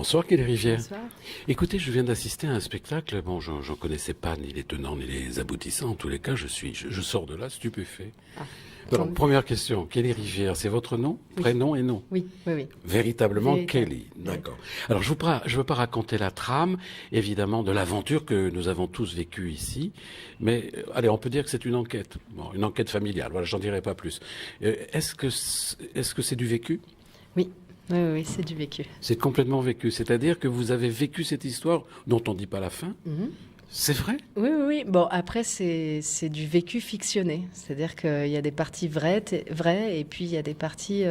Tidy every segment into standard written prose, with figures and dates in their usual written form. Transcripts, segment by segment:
Bonsoir Kelly Rivière. Bonsoir. Écoutez, je viens d'assister à un spectacle. Bon, j'en connaissais pas ni les tenants ni les aboutissants. En tous les cas, je sors de là stupéfait. Alors, première question. Kelly Rivière, c'est votre nom, prénom et nom? Oui. Véritablement Kelly. D'accord. Alors, je veux pas raconter la trame, évidemment, de l'aventure que nous avons tous vécue ici. Mais, allez, on peut dire que c'est une enquête. Bon, une enquête familiale. Voilà, j'en dirai pas plus. Est-ce que c'est du vécu? Oui, c'est du vécu. C'est complètement vécu. C'est-à-dire que vous avez vécu cette histoire dont on ne dit pas la fin. C'est vrai? Oui. Bon, après, c'est du vécu fictionné. C'est-à-dire qu'il y a des parties vraies, et puis il y a des parties,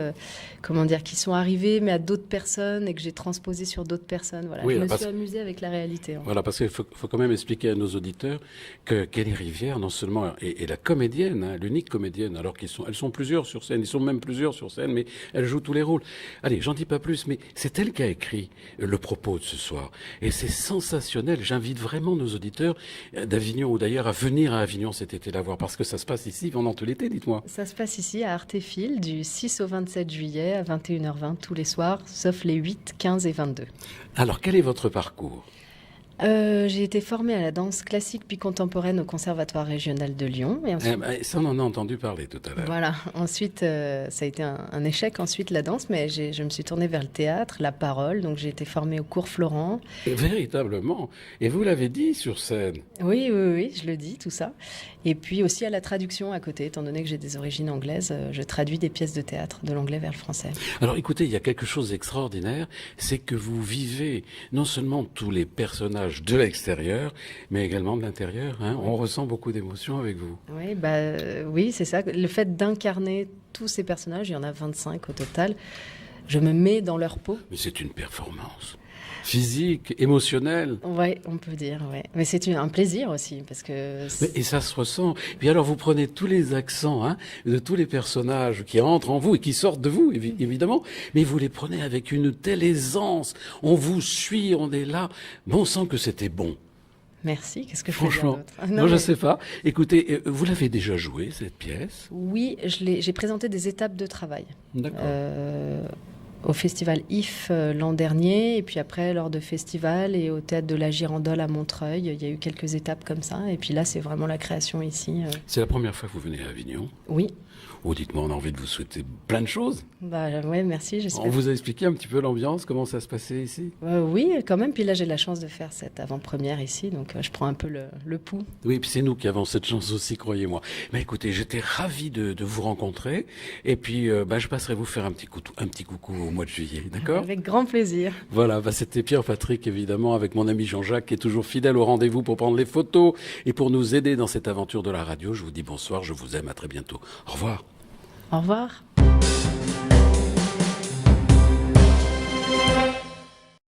qui sont arrivées, mais à d'autres personnes et que j'ai transposées sur d'autres personnes. Voilà. Oui, je me suis amusée avec la réalité. Voilà, parce qu'il faut quand même expliquer à nos auditeurs que Kelly Rivière, non seulement est la comédienne, hein, l'unique comédienne, alors elles sont plusieurs sur scène, ils sont même plusieurs sur scène, mais elle joue tous les rôles. Allez, j'en dis pas plus, mais c'est elle qui a écrit le propos de ce soir. Et c'est sensationnel. J'invite vraiment nos auditeurs d'Avignon ou d'ailleurs à venir à Avignon cet été la voir, parce que ça se passe ici pendant tout l'été, dites-moi. Ça se passe ici à Artéfil du 6 au 27 juillet à 21h20 tous les soirs, sauf les 8, 15 et 22. Alors, quel est votre parcours? J'ai été formée à la danse classique puis contemporaine au Conservatoire régional de Lyon. Et ensuite, Ça, on en a entendu parler tout à l'heure. voilà. Ensuite, ça a été un échec, ensuite la danse, mais je me suis tournée vers le théâtre, la parole. Donc j'ai été formée au cours Florent. Véritablement. Et vous l'avez dit sur scène. Oui, je le dis, tout ça. Et puis aussi à la traduction à côté, étant donné que j'ai des origines anglaises, je traduis des pièces de théâtre de l'anglais vers le français. Alors écoutez, il y a quelque chose d'extraordinaire, c'est que vous vivez non seulement tous les personnages de l'extérieur, mais également de l'intérieur. Hein. On ressent beaucoup d'émotions avec vous. Oui, c'est ça. Le fait d'incarner tous ces personnages, il y en a 25 au total, je me mets dans leur peau. Mais c'est une performance physique, émotionnelle. Oui, on peut dire, ouais. Mais c'est un plaisir aussi, parce que... Et ça se ressent. Puis alors, vous prenez tous les accents de tous les personnages qui entrent en vous et qui sortent de vous, évidemment, mais vous les prenez avec une telle aisance. On vous suit, on est là. Bon sang que c'était bon. Merci, qu'est-ce que je peux dire Franchement, d'autre? non, je ne sais pas. Écoutez, vous l'avez déjà joué, cette pièce? Oui, j'ai présenté des étapes de travail. D'accord. Au festival IF l'an dernier, et puis après lors de festivals et au théâtre de la Girandole à Montreuil. Il y a eu quelques étapes comme ça, et puis là c'est vraiment la création ici. C'est la première fois que vous venez à Avignon? Oui. Oh, dites-moi, on a envie de vous souhaiter plein de choses. Ouais, merci, j'espère. On vous a expliqué un petit peu l'ambiance, comment ça se passait ici? Oui, quand même. Puis là, j'ai la chance de faire cette avant-première ici, donc je prends un peu le pouls. Oui, puis c'est nous qui avons cette chance aussi, croyez-moi. Mais écoutez, j'étais ravi de vous rencontrer. Et puis, je passerai vous faire un petit coucou au mois de juillet, d'accord? Avec grand plaisir. Voilà, c'était Pierre-Patrick, évidemment, avec mon ami Jean-Jacques, qui est toujours fidèle au rendez-vous pour prendre les photos et pour nous aider dans cette aventure de la radio. Je vous dis bonsoir, je vous aime, à très bientôt. Au revoir. Au revoir.